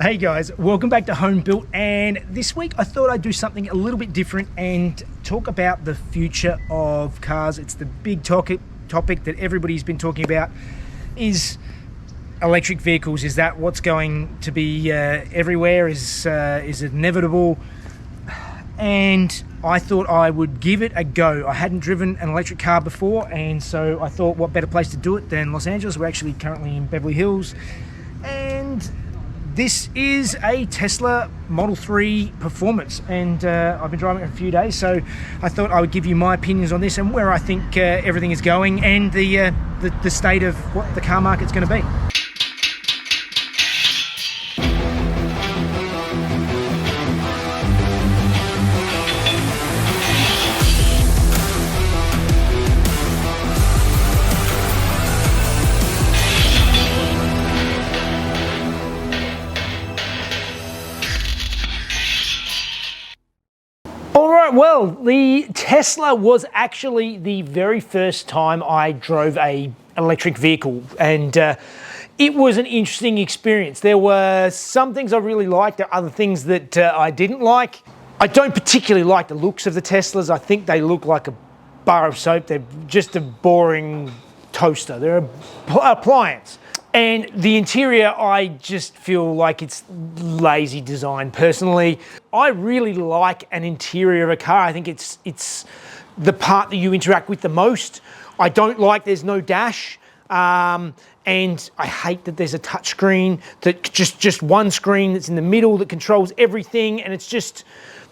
Hey guys, welcome back to Home Built, and this week I thought I'd do something a little bit different and talk about the future of cars. It's the big topic that everybody's been talking about, is electric vehicles. Is that what's going to be everywhere? Is it inevitable? And I thought I would give it a go. I hadn't driven an electric car before, and so I thought what better place to do it than Los Angeles. We're actually currently in Beverly Hills, and this is a Tesla Model 3 Performance, and I've been driving it for a few days, so I thought I would give you my opinions on this and where I think everything is going, and the state of what the car market's going to be. Well, the Tesla was actually the very first time I drove an electric vehicle, and it was an interesting experience. There were some things I really liked, there are other things that I didn't like. I don't particularly like the looks of the Teslas. I think they look like a bar of soap. They're just a boring toaster. They're an appliance. And the interior, I just feel like it's lazy design personally. I really like an interior of a car. I think it's the part that you interact with the most. I don't like there's no dash. And I hate that there's a touch screen, that just one screen that's in the middle that controls everything. And it's just,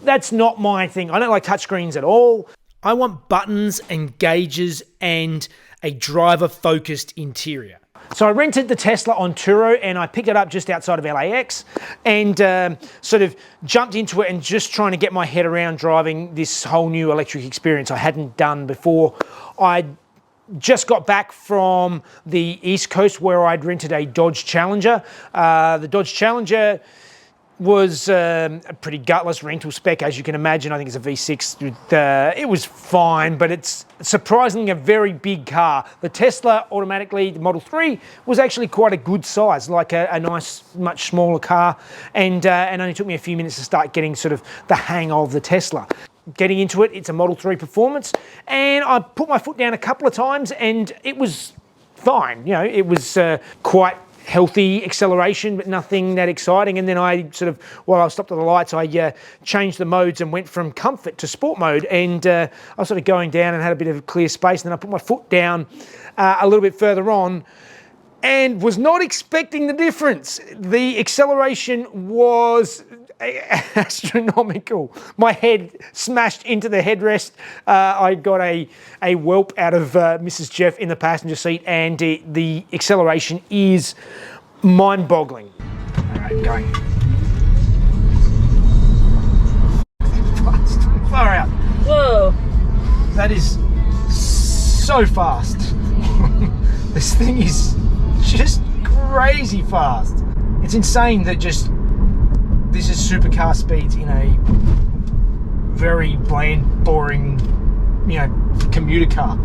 that's not my thing. I don't like touch screens at all. I want buttons and gauges and a driver-focused interior. So I rented the Tesla on Turo, and I picked it up just outside of LAX, and sort of jumped into it and just trying to get my head around driving this whole new electric experience I hadn't done before. I just got back from the East Coast where I'd rented a Dodge Challenger. The Dodge Challenger was a pretty gutless rental spec, as you can imagine. I think it's a V6. It was fine, but it's surprisingly a very big car. The Tesla, automatically, the Model 3, was actually quite a good size, like a nice, much smaller car, and only took me a few minutes to start getting sort of the hang of the Tesla. Getting into it, it's a Model 3 Performance, and I put my foot down a couple of times, and it was fine. You know, it was quite healthy acceleration, but nothing that exciting. And then I sort of, while I was stopped at the lights, I changed the modes and went from comfort to sport mode. And I was sort of going down and had a bit of clear space. And then I put my foot down a little bit further on and was not expecting the difference. The acceleration was astronomical. My head smashed into the headrest. I got a whelp out of Mrs. Jeff in the passenger seat, and the acceleration is mind-boggling. All right, going. Far out. Whoa. That is so fast. This thing is just crazy fast. It's insane that just this is supercar speeds in a very bland, boring, commuter car.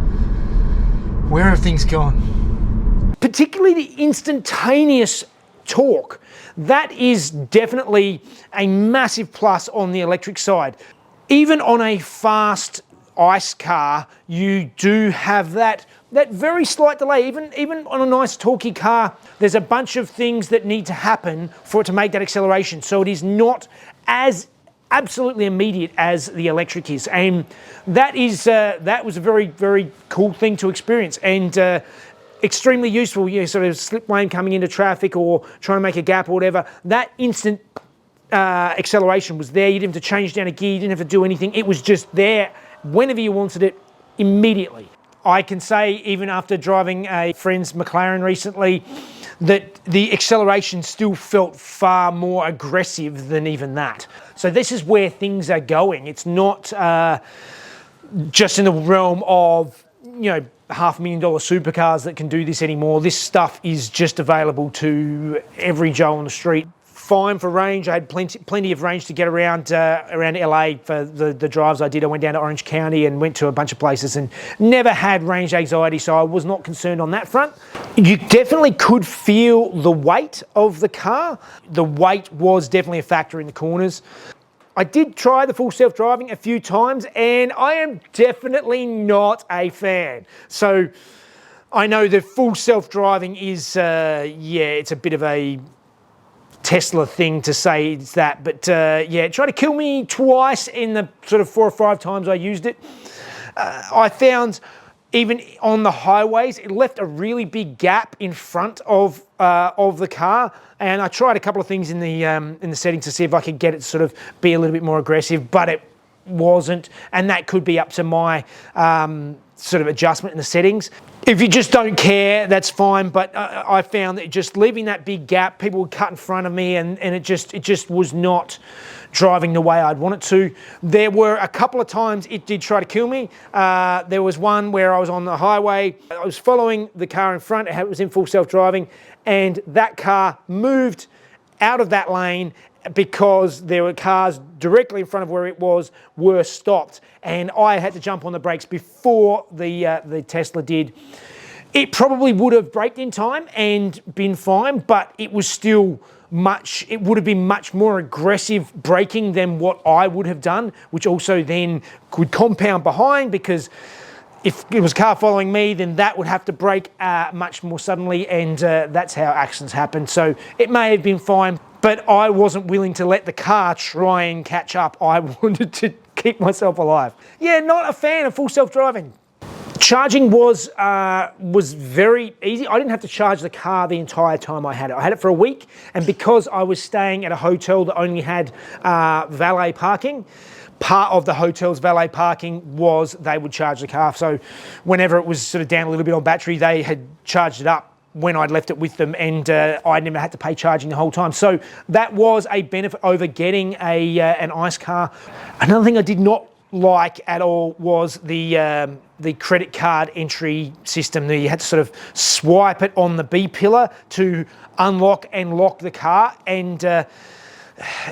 Where have things gone? Particularly the instantaneous torque. That is definitely a massive plus on the electric side. Even on a fast ICE car, you do have that very slight delay. Even on a nice torquey car, there's a bunch of things that need to happen for it to make that acceleration. So it is not as absolutely immediate as the electric is. And that was a very, very cool thing to experience, and extremely useful. Sort of slip lane coming into traffic or trying to make a gap or whatever. That instant acceleration was there. You didn't have to change down a gear. You didn't have to do anything. It was just there whenever you wanted it, immediately. I can say, even after driving a friend's McLaren recently, that the acceleration still felt far more aggressive than even that. So this is where things are going. It's not just in the realm of, $500,000 supercars that can do this anymore. This stuff is just available to every Joe on the street. fine for range. I had plenty of range to get around LA for the drives I did. I went down to Orange County and went to a bunch of places and never had range anxiety, so I was not concerned on that front. You definitely could feel the weight of the car. The weight was definitely a factor in the corners. I did try the full self-driving a few times, and I am definitely not a fan. So I know the full self-driving is, it's a bit of a Tesla thing to say it's that, but it tried to kill me twice in the sort of 4 or 5 times I used it. I found even on the highways, it left a really big gap in front of the car, and I tried a couple of things in the settings to see if I could get it to sort of be a little bit more aggressive, but it wasn't, and that could be up to my sort of adjustment in the settings. If you just don't care, that's fine, but I found that just leaving that big gap, people would cut in front of me, and it just was not driving the way I'd want it to. There were a couple of times it did try to kill me. There was one where I was on the highway, I was following the car in front, it was in full self-driving, and that car moved out of that lane because there were cars directly in front of where it were stopped, and I had to jump on the brakes before the Tesla did. It probably would have braked in time and been fine, but it was still it would have been much more aggressive braking than what I would have done, which also then could compound behind, because if it was a car following me, then that would have to brake much more suddenly, and that's how accidents happen. So it may have been fine, but I wasn't willing to let the car try and catch up. I wanted to keep myself alive. Yeah, not a fan of full self-driving. Charging was very easy. I didn't have to charge the car the entire time I had it. I had it for a week, and because I was staying at a hotel that only had valet parking, part of the hotel's valet parking was they would charge the car. So whenever it was sort of down a little bit on battery, they had charged it up when I'd left it with them, and I never had to pay charging the whole time. So that was a benefit over getting an ICE car. Another thing I did not like at all was the credit card entry system. You had to sort of swipe it on the B pillar to unlock and lock the car, and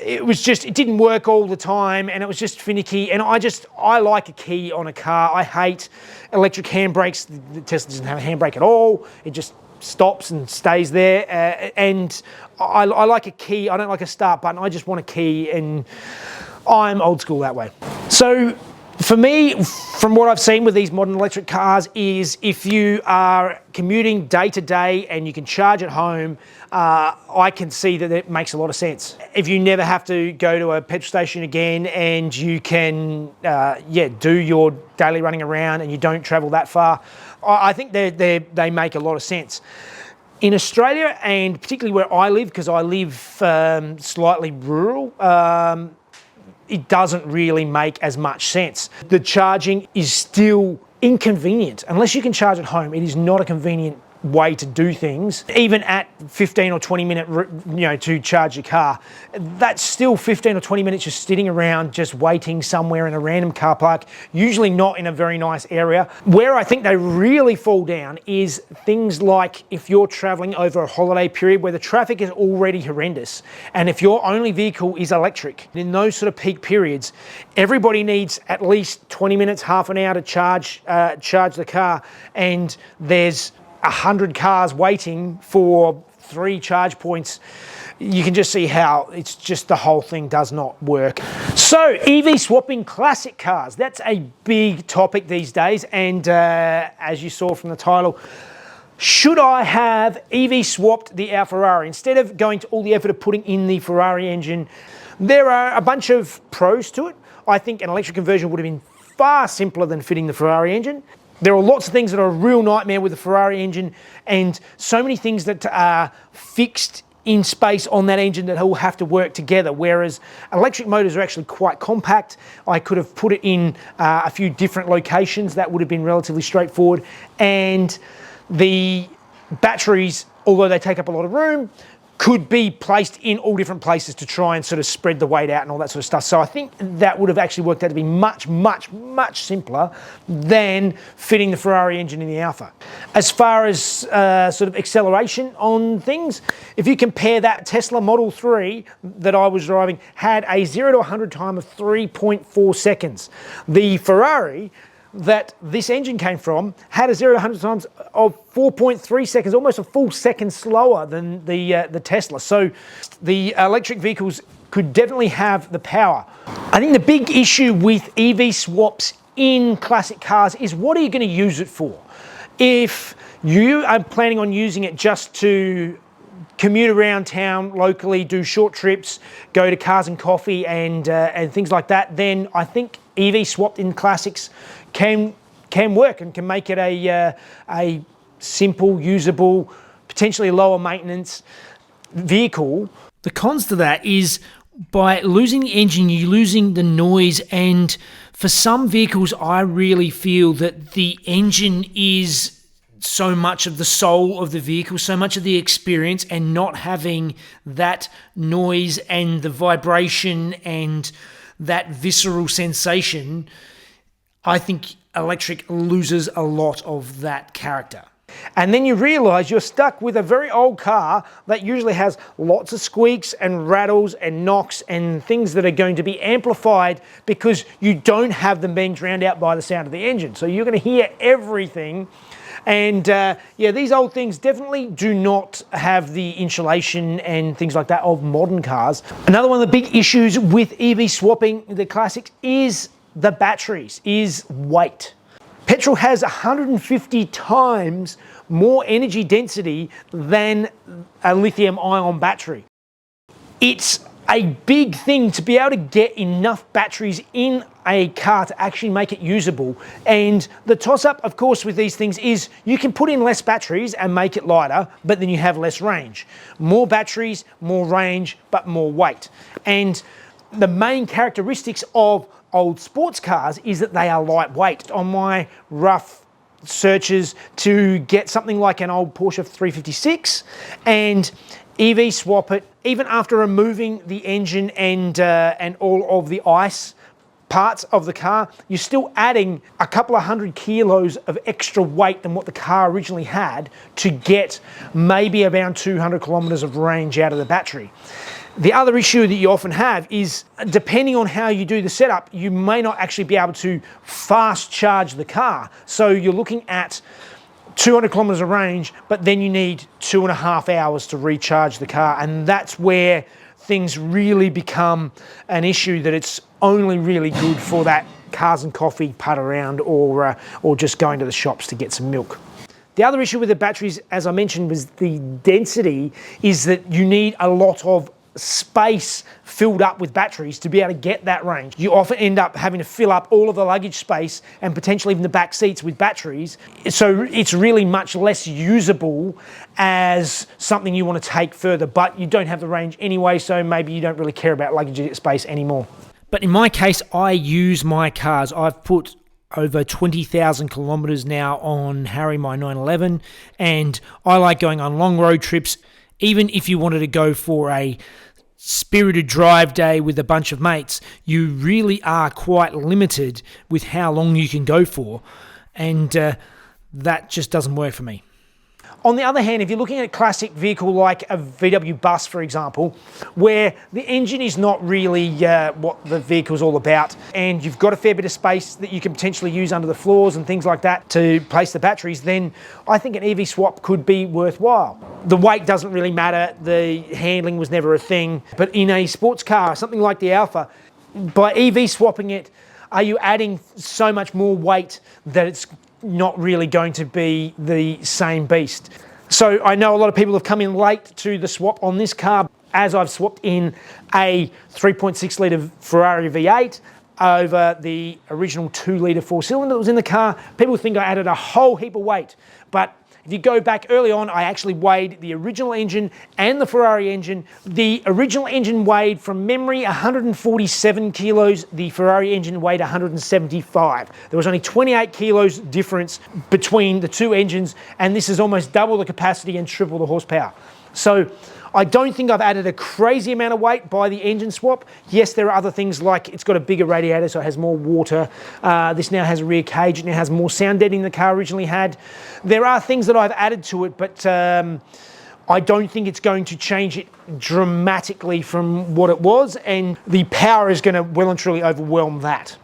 it didn't work all the time, and it was just finicky. And I like a key on a car. I hate electric handbrakes. The Tesla doesn't have a handbrake at all. It just stops and stays there, and I like a key. I don't like a start button. I just want a key, and I'm old school that way. So for me, from what I've seen with these modern electric cars, is if you are commuting day to day and you can charge at home, I can see that it makes a lot of sense. If you never have to go to a petrol station again, and you can do your daily running around and you don't travel that far, I think they make a lot of sense. In Australia, and particularly where I live, because I live slightly rural, it doesn't really make as much sense. The charging is still inconvenient. Unless you can charge at home, it is not a convenient way to do things. Even at 15 or 20 minute, to charge your car, that's still 15 or 20 minutes just sitting around, just waiting somewhere in a random car park, usually not in a very nice area. Where I think they really fall down is things like if you're traveling over a holiday period where the traffic is already horrendous, and if your only vehicle is electric, in those sort of peak periods, everybody needs at least 20 minutes, half an hour to charge the car, and there's 100 cars waiting for 3 charge points. You can just see how it's just the whole thing does not work. So EV swapping classic cars, that's a big topic these days, and as you saw from the title, should I have EV swapped our Ferrari instead of going to all the effort of putting in the Ferrari engine? There are a bunch of pros to it. I think an electric conversion would have been far simpler than fitting the Ferrari engine. There are lots of things that are a real nightmare with the Ferrari engine, and so many things that are fixed in space on that engine that will have to work together, whereas electric motors are actually quite compact. I could have put it in a few different locations. That would have been relatively straightforward, and the batteries, although they take up a lot of room, could be placed in all different places to try and sort of spread the weight out and all that sort of stuff. So I think that would have actually worked out to be much, much, much simpler than fitting the Ferrari engine in the Alfa. As far as sort of acceleration on things, if you compare that, Tesla Model 3 that I was driving had a 0 to 100 time of 3.4 seconds. The Ferrari that this engine came from had a 0 to 100 times of 4.3 seconds, almost a full second slower than the Tesla. So the electric vehicles could definitely have the power. I think the big issue with EV swaps in classic cars is, what are you going to use it for? If you are planning on using it just to commute around town locally, do short trips, go to Cars and Coffee and things like that, then I think EV swapped in classics can work and can make it a simple, usable, potentially lower maintenance vehicle. The cons to that is, by losing the engine, you're losing the noise, and for some vehicles I really feel that the engine is so much of the soul of the vehicle, so much of the experience, and not having that noise and the vibration and that visceral sensation, I think electric loses a lot of that character. And then you realise you're stuck with a very old car that usually has lots of squeaks and rattles and knocks and things that are going to be amplified because you don't have them being drowned out by the sound of the engine. So you're going to hear everything. And yeah, these old things definitely do not have the insulation and things like that of modern cars. Another one of the big issues with EV swapping the classics is the batteries, is weight. Petrol has 150 times more energy density than a lithium-ion battery. It's a big thing to be able to get enough batteries in a car to actually make it usable. And the toss-up, of course, with these things is you can put in less batteries and make it lighter, but then you have less range. More batteries, more range, but more weight. And the main characteristics of old sports cars is that they are lightweight. On my rough searches to get something like an old Porsche 356 and EV swap it, even after removing the engine and all of the ICE parts of the car, you're still adding a couple of 100 kilos of extra weight than what the car originally had to get maybe around 200 kilometers of range out of the battery. The other issue that you often have is, depending on how you do the setup, you may not actually be able to fast charge the car. So you're looking at 200 kilometers of range, but then you need 2.5 hours to recharge the car. And that's where things really become an issue, that it's only really good for that Cars and Coffee putt around or just going to the shops to get some milk. The other issue with the batteries, as I mentioned, was the density, is that you need a lot of space filled up with batteries to be able to get that range. You often end up having to fill up all of the luggage space and potentially even the back seats with batteries. So it's really much less usable as something you want to take further, but you don't have the range anyway, so maybe you don't really care about luggage space anymore. But in my case, I use my cars. I've put over 20,000 kilometers now on Harry, my 911, and I like going on long road trips. Even if you wanted to go for a spirited drive day with a bunch of mates, you really are quite limited with how long you can go for, and that just doesn't work for me. On the other hand, if you're looking at a classic vehicle like a VW bus, for example, where the engine is not really what the vehicle's all about, and you've got a fair bit of space that you can potentially use under the floors and things like that to place the batteries, then I think an EV swap could be worthwhile. The weight doesn't really matter, the handling was never a thing, but in a sports car, something like the Alfa, by EV swapping it, are you adding so much more weight that it's not really going to be the same beast? So I know a lot of people have come in late to the swap on this car, as I've swapped in a 3.6 litre Ferrari V8 over the original 2 litre 4-cylinder that was in the car. People think I added a whole heap of weight, but if you go back early on, I actually weighed the original engine and the Ferrari engine. The original engine weighed, from memory, 147 kilos. The Ferrari engine weighed 175. There was only 28 kilos difference between the two engines, and this is almost double the capacity and triple the horsepower. So I don't think I've added a crazy amount of weight by the engine swap. Yes, there are other things like it's got a bigger radiator, so it has more water. This now has a rear cage. It now has more sound deadening than the car originally had. There are things that I've added to it, but I don't think it's going to change it dramatically from what it was, and the power is going to well and truly overwhelm that.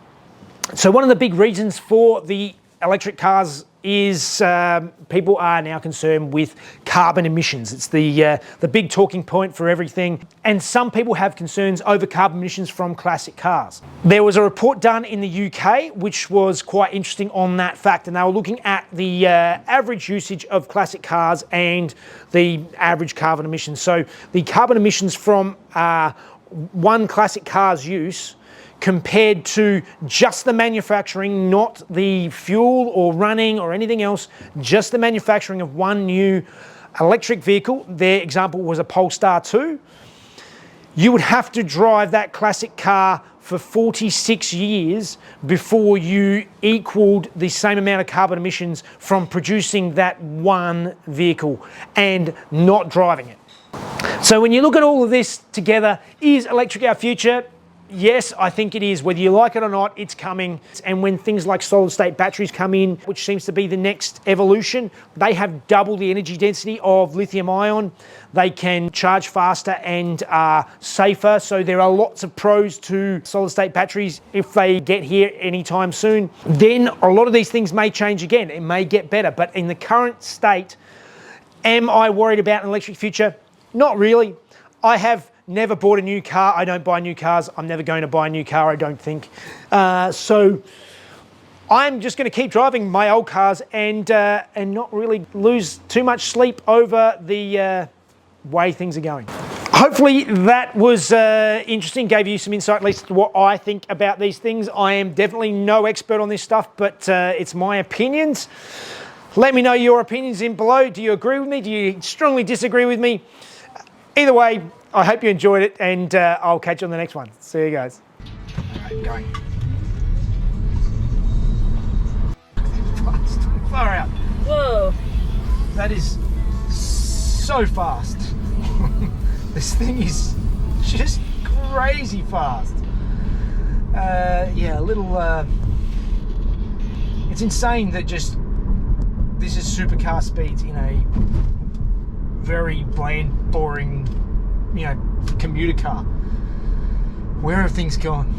So one of the big reasons for the electric cars is people are now concerned with carbon emissions. It's the big talking point for everything. And some people have concerns over carbon emissions from classic cars. There was a report done in the UK which was quite interesting on that fact, and they were looking at the average usage of classic cars and the average carbon emissions. So the carbon emissions from one classic car's use compared to just the manufacturing, not the fuel or running or anything else, just the manufacturing of one new electric vehicle. Their example was a Polestar 2. You would have to drive that classic car for 46 years before you equaled the same amount of carbon emissions from producing that one vehicle and not driving it. So when you look at all of this together, is electric our future? Yes, I think it is. Whether you like it or not, it's coming. And when things like solid state batteries come in, which seems to be the next evolution, they have double the energy density of lithium ion. They can charge faster and are safer. So there are lots of pros to solid state batteries if they get here anytime soon. Then a lot of these things may change again. It may get better. But in the current state, am I worried about an electric future? Not really. I have never bought a new car. I don't buy new cars. I'm never going to buy a new car, I don't think. So I'm just going to keep driving my old cars and not really lose too much sleep over the way things are going. Hopefully that was interesting, gave you some insight at least to what I think about these things. I am definitely no expert on this stuff, but it's my opinions. Let me know your opinions in below. Do you agree with me? Do you strongly disagree with me? Either way, I hope you enjoyed it, and I'll catch you on the next one. See you guys. All right, going. Fast. Far out. Whoa. That is so fast. This thing is just crazy fast. Yeah, a little... it's insane that just... This is supercar speeds in a very bland, boring, commuter car. Where have things gone?